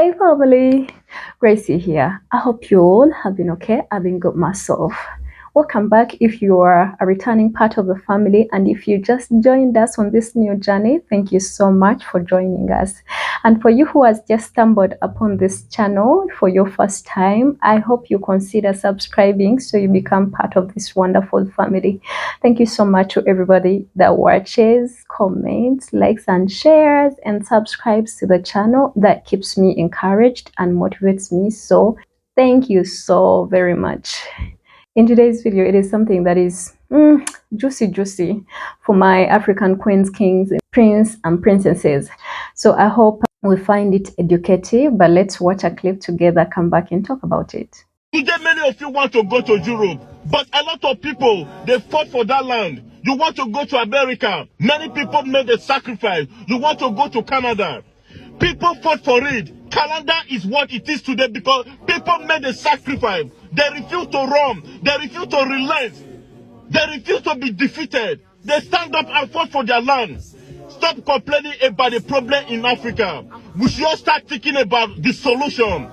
Hey family, Gracie here. I hope you all have been okay. I've been good myself. Welcome back if you are a returning part of the family, and if you just joined us on this new journey, thank you so much for joining us. And for you who has just stumbled upon this channel for your first time, I hope you consider subscribing so you become part of this wonderful family. Thank you so much to everybody that watches, comments, likes and shares and subscribes to the channel. That keeps me encouraged and motivates me. So thank you so very much. In today's video, it is something that is juicy for my African queens, kings, prince and princesses. So I hope we find it educative, but let's watch a clip together, come back and talk about it. Today, many of you want to go to Europe, but a lot of people, they fought for that land. You want to go to America. Many people made a sacrifice. You want to go to Canada. People fought for it. Canada is what it is today because people made a sacrifice. They refuse to run. They refuse to relent. They refuse to be defeated. They stand up and fought for their land. Stop complaining about the problem in Africa. We should all start thinking about the solution.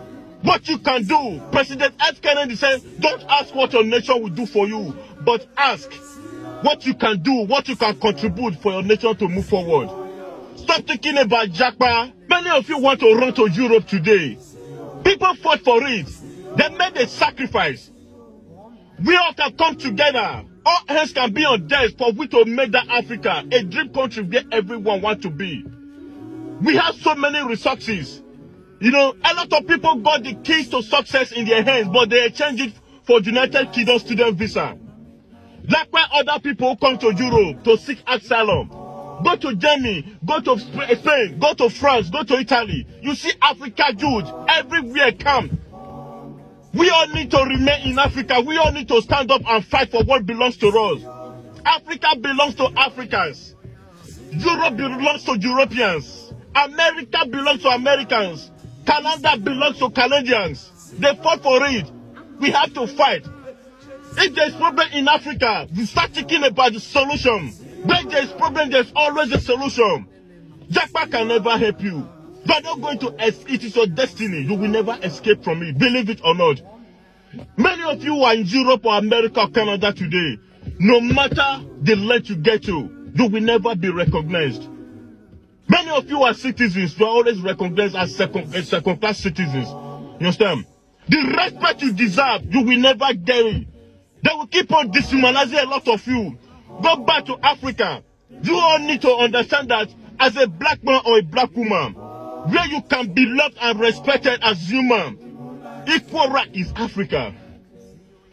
What you can do. President F. Kennedy said, don't ask what your nation will do for you, but ask what you can do, what you can contribute for your nation to move forward. Stop thinking about Jackpa. Many of you want to run to Europe today. People fought for it. They made a sacrifice. We all can come together. All hands can be on deck for we to make that Africa a dream country where everyone wants to be. We have so many resources. You know, a lot of people got the keys to success in their hands, but they exchange it for United Kingdom student visa. Like where other people come to Europe to seek asylum. Go to Germany, go to Spain, go to France, go to Italy. You see Africa Jews everywhere come. We all need to remain in Africa. We all need to stand up and fight for what belongs to us. Africa belongs to Africans. Europe belongs to Europeans. America belongs to Americans. Canada belongs to Canadians. They fought for it. We have to fight. If there's problem in Africa, we start thinking about the solution. When there's problem, there's always a solution. Jackpot can never help you. You're not going to, it is your destiny. You will never escape from it, believe it or not. Many of you are in Europe or America or Canada today. No matter the length you get to, you will never be recognized. Many of you are citizens. You are always recognized as second-class citizens. You understand? The respect you deserve, you will never get it. They will keep on dehumanizing a lot of you. Go back to Africa. You all need to understand that as a black man or a black woman, where you can be loved and respected as human, equal right is Africa.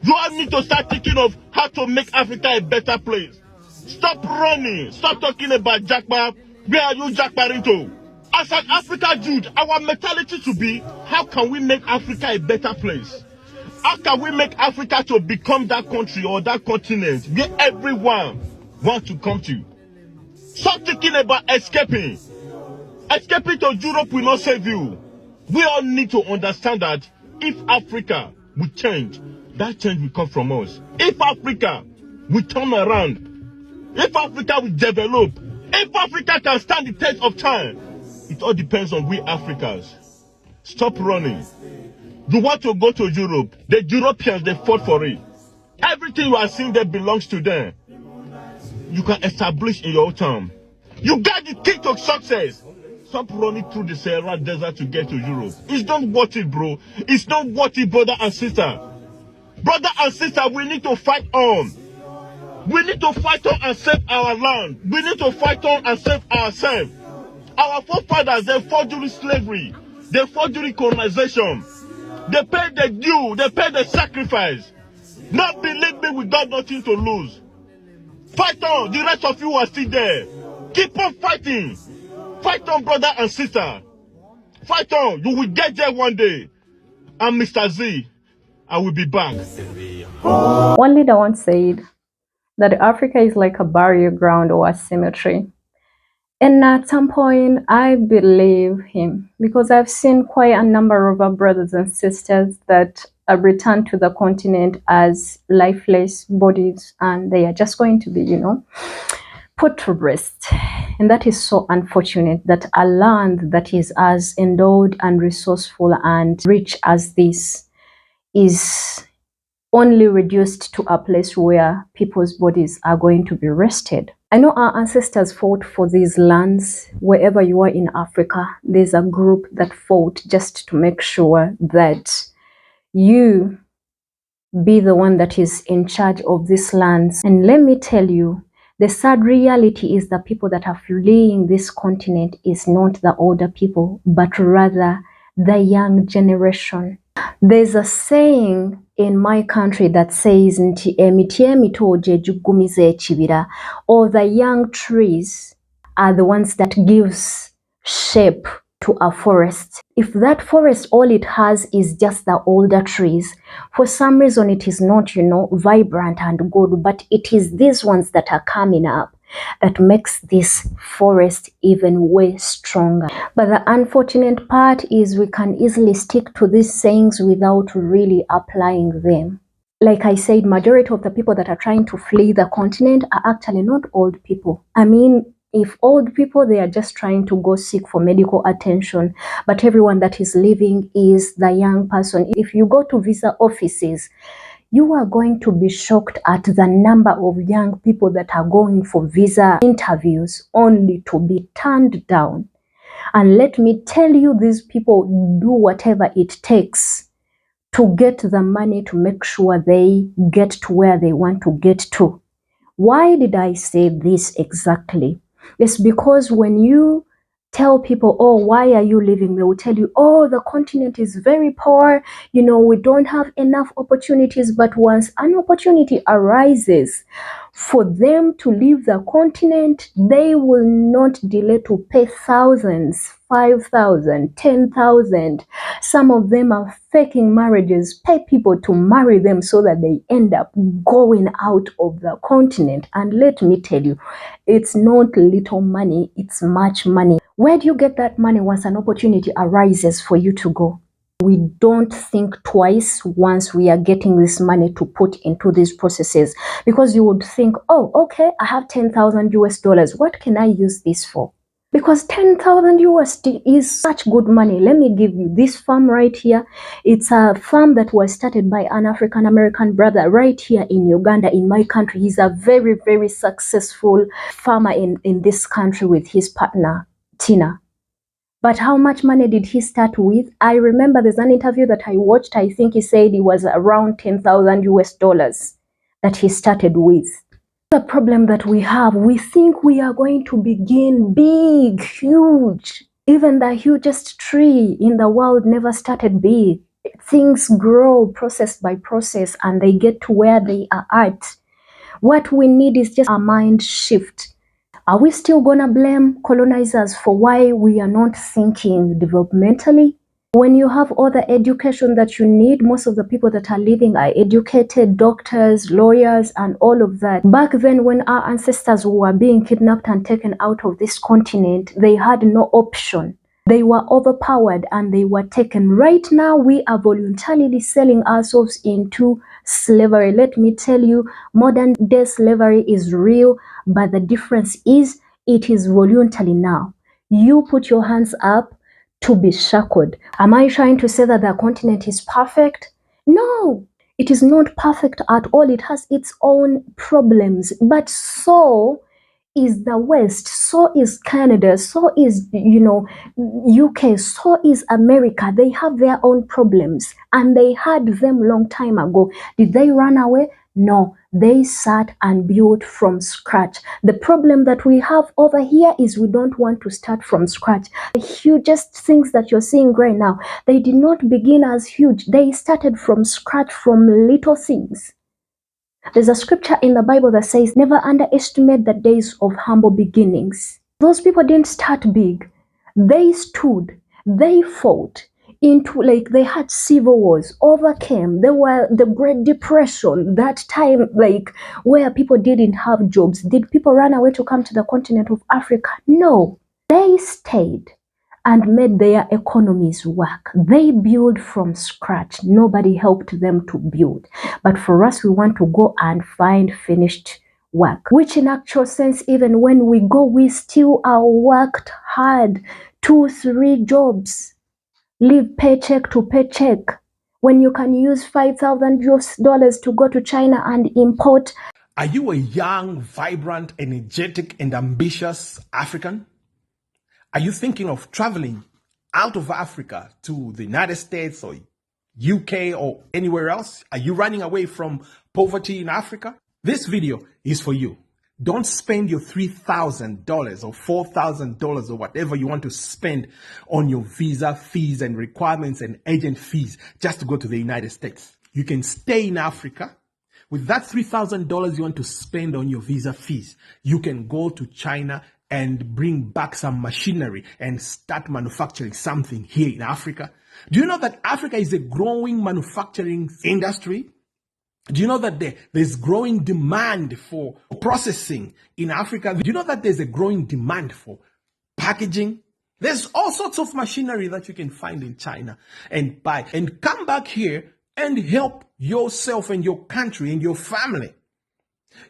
You all need to start thinking of how to make Africa a better place. Stop running. Stop talking about Jackpot. Where are you jackparing to? As an African Jew, our mentality should be, how can we make Africa a better place? How can we make Africa to become that country or that continent where everyone wants to come to? Stop thinking about escaping. Escaping to Europe will not save you. We all need to understand that if Africa will change, that change will come from us. If Africa will turn around, if Africa will develop, if Africa can stand the test of time, it all depends on we Africans. Stop running. You want to go to Europe. The Europeans, they fought for it. Everything you are seeing there belongs to them. You can establish in your own town. You got the key to success. Stop running through the Sahara Desert to get to Europe. It's not worth it, bro. It's not worth it, brother and sister. Brother and sister, we need to fight on. We need to fight on and save our land. We need to fight on and save ourselves. Our forefathers, they fought during slavery. They fought during colonization. They paid the due. They paid the sacrifice. Not believe me, we got nothing to lose. Fight on. The rest of you are still there. Keep on fighting. Fight on, brother and sister. Fight on. You will get there one day. I'm Mr. Z. I will be back. One leader once said that Africa is like a burial ground or a cemetery. And at some point, I believe him because I've seen quite a number of our brothers and sisters that have returned to the continent as lifeless bodies, and they are just going to be, put to rest. And that is so unfortunate that a land that is as endowed and resourceful and rich as this is only reduced to a place where people's bodies are going to be rested. I know our ancestors fought for these lands. Wherever you are in Africa, there's a group that fought just to make sure that you be the one that is in charge of these lands. And let me tell you, the sad reality is the people that are fleeing this continent is not the older people, but rather the young generation. There's a saying in my country that says nti emiti emito gye giggumiza ekibira, or the young trees are the ones that gives shape to a forest. If that forest all it has is just the older trees, for some reason it is not, vibrant and good, but it is these ones that are coming up that makes this forest even way stronger. But the unfortunate part is we can easily stick to these sayings without really applying them. Like I said, majority of the people that are trying to flee the continent are actually not old people. I mean, if old people, they are just trying to go seek for medical attention, but everyone that is leaving is the young person. If you go to visa offices, you are going to be shocked at the number of young people that are going for visa interviews only to be turned down. And let me tell you, these people do whatever it takes to get the money to make sure they get to where they want to get to. Why did I say this exactly? It's because when you tell people, oh, why are you leaving? They will tell you, oh, the continent is very poor. We don't have enough opportunities. But once an opportunity arises for them to leave the continent, they will not delay to pay thousands, 5,000, 10,000. Some of them are faking marriages, pay people to marry them so that they end up going out of the continent. And let me tell you, it's not little money, it's much money. Where do you get that money once an opportunity arises for you to go? We don't think twice once we are getting this money to put into these processes, because you would think, oh, okay, I have 10,000 US dollars. What can I use this for? Because 10,000 USD is such good money. Let me give you this farm right here. It's a farm that was started by an African American brother right here in Uganda, in my country. He's a very, very successful farmer in this country with his partner, Tina. But how much money did he start with? I remember there's an interview that I watched. I think he said it was around 10,000 US dollars that he started with. The problem that we have, we think we are going to begin big, huge. Even the hugest tree in the world never started big. Things grow process by process and they get to where they are at. What we need is just a mind shift. Are we still gonna blame colonizers for why we are not thinking developmentally? When you have all the education that you need, most of the people that are living are educated, doctors, lawyers, and all of that. Back then, when our ancestors were being kidnapped and taken out of this continent, they had no option. They were overpowered and they were taken. Right now, we are voluntarily selling ourselves into slavery. Let me tell you, modern day slavery is real, but the difference is it is voluntary now. You put your hands up to be shackled. Am I trying to say that the continent is perfect? No, it is not perfect at all. It has its own problems, but so is the West, so is Canada, so is, UK, so is America. They have their own problems and they had them long time ago. Did they run away? No, they sat and built from scratch. The problem that we have over here is we don't want to start from scratch. The hugest things that you're seeing right now, they did not begin as huge. They started from scratch, from little things. There's a scripture in the Bible that says, never underestimate the days of humble beginnings. Those people didn't start big. They stood, they fought into, they had civil wars, overcame. There were the Great Depression, that time, where people didn't have jobs. Did people run away to come to the continent of Africa? No. They stayed and made their economies work. They build from scratch. Nobody helped them to build. But for us, we want to go and find finished work, which in actual sense, even when we go, we still are worked hard, 2-3 jobs, live paycheck to paycheck, when you can use $5,000 to go to China and import. Are you a young, vibrant, energetic, and ambitious African? Are you thinking of traveling out of Africa to the United States or UK or anywhere else? Are you running away from poverty in Africa? This video is for you. Don't spend your $3,000 or $4,000 or whatever you want to spend on your visa fees and requirements and agent fees just to go to the United States. You can stay in Africa. With that $3,000 you want to spend on your visa fees, you can go to China and bring back some machinery and start manufacturing something here in Africa. Do you know that Africa is a growing manufacturing industry? Do you know that there's growing demand for processing in Africa? Do you know that there's a growing demand for packaging? There's all sorts of machinery that you can find in China and buy and come back here and help yourself and your country and your family.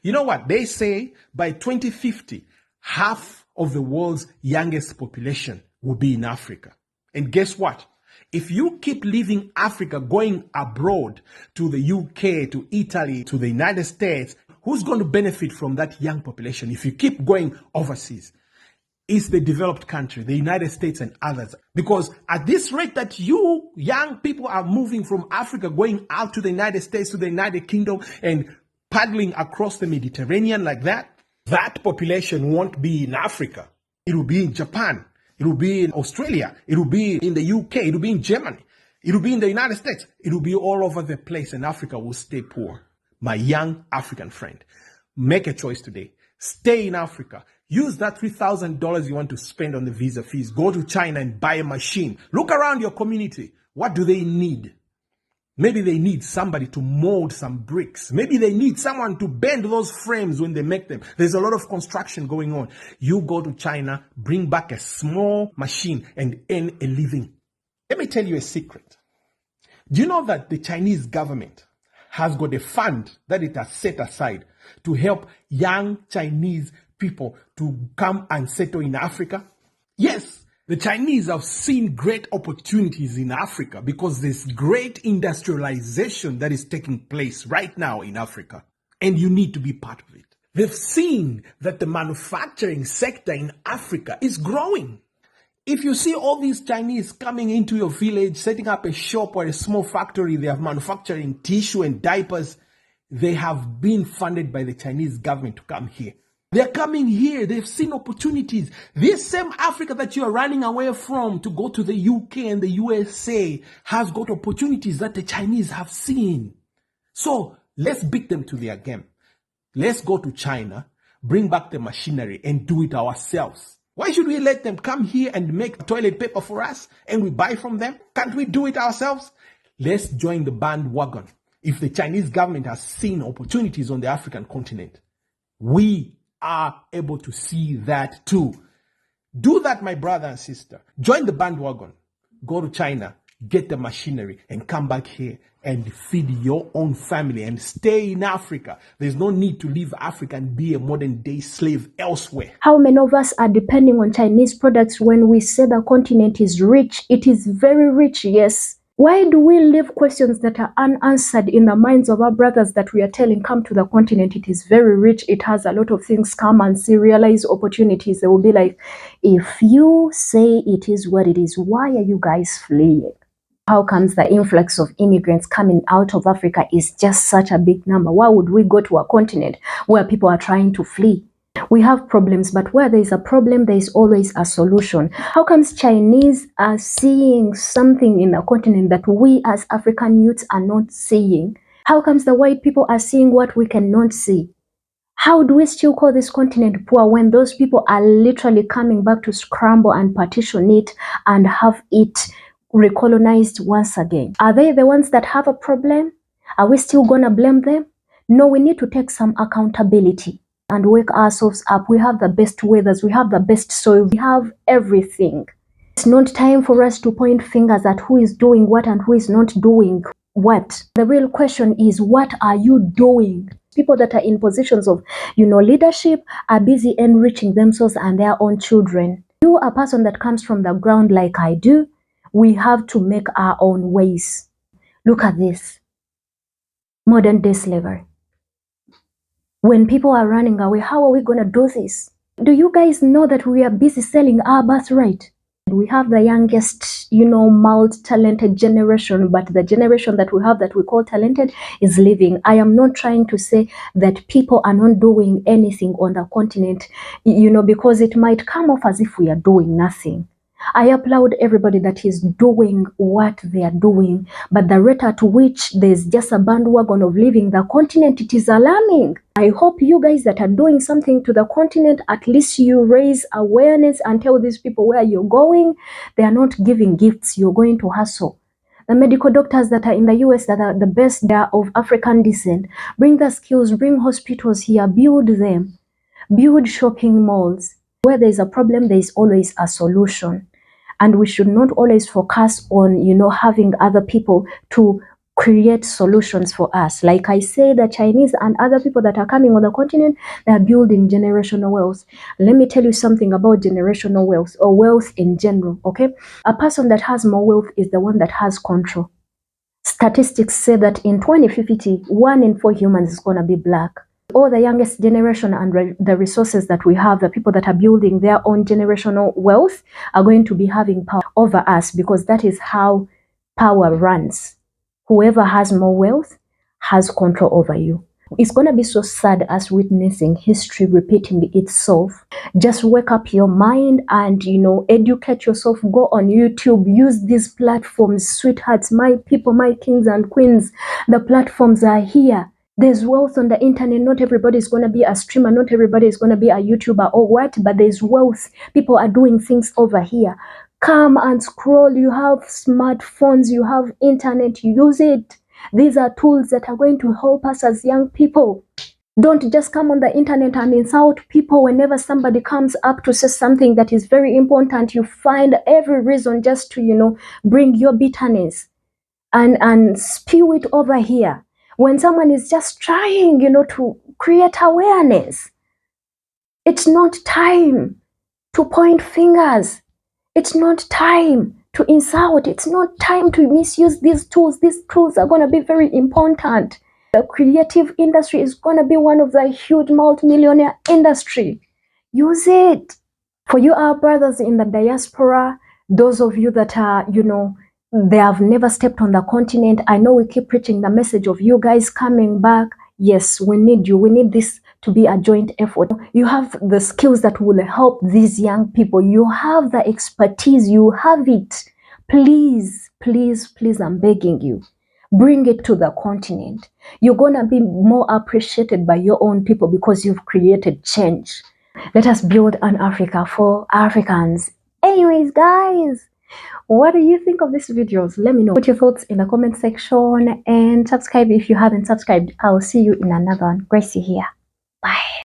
You know what? They say by 2050, half of the world's youngest population will be in Africa. And guess what? If you keep leaving Africa, going abroad to the UK, to Italy, to the United States, who's going to benefit from that young population if you keep going overseas? It's the developed country, the United States and others. Because at this rate that you young people are moving from Africa, going out to the United States, to the United Kingdom, and paddling across the Mediterranean like that, that population won't be in Africa. It will be in Japan. It will be in Australia. It will be in the UK. It will be in Germany. It will be in the United States. It will be all over the place, and Africa will stay poor. My young African friend, make a choice today. Stay in Africa. Use that $3,000 you want to spend on the visa fees. Go to China and buy a machine. Look around your community. What do they need? Maybe they need somebody to mold some bricks. Maybe they need someone to bend those frames when they make them. There's a lot of construction going on. You go to China, bring back a small machine and earn a living. Let me tell you a secret. Do you know that the Chinese government has got a fund that it has set aside to help young Chinese people to come and settle in Africa? Yes. The Chinese have seen great opportunities in Africa because there's great industrialization that is taking place right now in Africa, and you need to be part of it. They've seen that the manufacturing sector in Africa is growing. If you see all these Chinese coming into your village, setting up a shop or a small factory, they are manufacturing tissue and diapers, they have been funded by the Chinese government to come here. They're coming here. They've seen opportunities. This same Africa that you are running away from to go to the UK and the USA has got opportunities that the Chinese have seen. So let's beat them to their game. Let's go to China, bring back the machinery and do it ourselves. Why should we let them come here and make toilet paper for us and we buy from them? Can't we do it ourselves? Let's join the bandwagon. If the Chinese government has seen opportunities on the African continent, we are able to see that too. Do that, my brother and sister. Join the bandwagon. Go to China, get the machinery, and come back here and feed your own family and stay in Africa. There's no need to leave Africa and be a modern day slave elsewhere. How many of us are depending on Chinese products when we say the continent is rich? It is very rich, yes. Why do we leave questions that are unanswered in the minds of our brothers that we are telling, come to the continent, it is very rich, it has a lot of things, come and see, realize opportunities. They will be like, if you say it is what it is, why are you guys fleeing? How comes the influx of immigrants coming out of Africa is just such a big number? Why would we go to a continent where people are trying to flee? We have problems, but where there is a problem, there is always a solution. How comes Chinese are seeing something in the continent that we as African youths are not seeing? How comes the white people are seeing what we cannot see? How do we still call this continent poor when those people are literally coming back to scramble and partition it and have it recolonized once again? Are they the ones that have a problem? Are we still gonna blame them? No, we need to take some accountability and wake ourselves up. We have the best weathers, we have the best soil, we have everything. It's not time for us to point fingers at who is doing what and who is not doing what. The real question is, what are you doing People that are in positions of, leadership are busy enriching themselves and their own children. You, a person that comes from the ground like I do, we have to make our own ways. Look at this. Modern day slavery. When people are running away, how are we going to do this? Do you guys know that we are busy selling our birthright? We have the youngest, multi-talented generation, but the generation that we have that we call talented is leaving. I am not trying to say that people are not doing anything on the continent, because it might come off as if we are doing nothing. I applaud everybody that is doing what they are doing, but the rate at which there's just a bandwagon of leaving the continent, it is alarming. I hope you guys that are doing something to the continent, at least you raise awareness and tell these people where you're going. They are not giving gifts, you're going to hustle. The medical doctors that are in the US that are the best, they are of African descent. Bring the skills, bring hospitals here, build them, build shopping malls. Where there's a problem, there's always a solution. And we should not always focus on, having other people to create solutions for us. Like I say, the Chinese and other people that are coming on the continent, they are building generational wealth. Let me tell you something about generational wealth or wealth in general, okay? A person that has more wealth is the one that has control. Statistics say that in 2050, 1 in 4 humans is going to be black. All the youngest generation and the resources that we have, the people that are building their own generational wealth are going to be having power over us, because that is how power runs. Whoever has more wealth has control over you. It's going to be so sad as witnessing history repeating itself. Just wake up your mind and, educate yourself. Go on YouTube, use these platforms, sweethearts, my people, my kings and queens. The platforms are here. There's wealth on the internet. Not everybody is going to be a streamer. Not everybody is going to be a YouTuber or what, but there's wealth. People are doing things over here. Come and scroll. You have smartphones. You have internet. Use it. These are tools that are going to help us as young people. Don't just come on the internet and insult people. Whenever somebody comes up to say something that is very important, you find every reason just to, bring your bitterness and spew it over here. When someone is just trying, to create awareness, it's not time to point fingers. It's not time to insult. It's not time to misuse these tools. These tools are going to be very important. The creative industry is going to be one of the huge multi-millionaire industry. Use it. For you, our brothers in the diaspora, those of you that are, they have never stepped on the continent. I know we keep preaching the message of you guys coming back. Yes, we need you. We need this to be a joint effort. You have the skills that will help these young people. You have the expertise. You have it. Please, please, please, I'm begging you. Bring it to the continent. You're going to be more appreciated by your own people because you've created change. Let us build an Africa for Africans. Anyways, guys, what do you think of these videos? Let me know. Put your thoughts in the comment section and subscribe if you haven't subscribed. I'll see you in another one. Gracie here. Bye.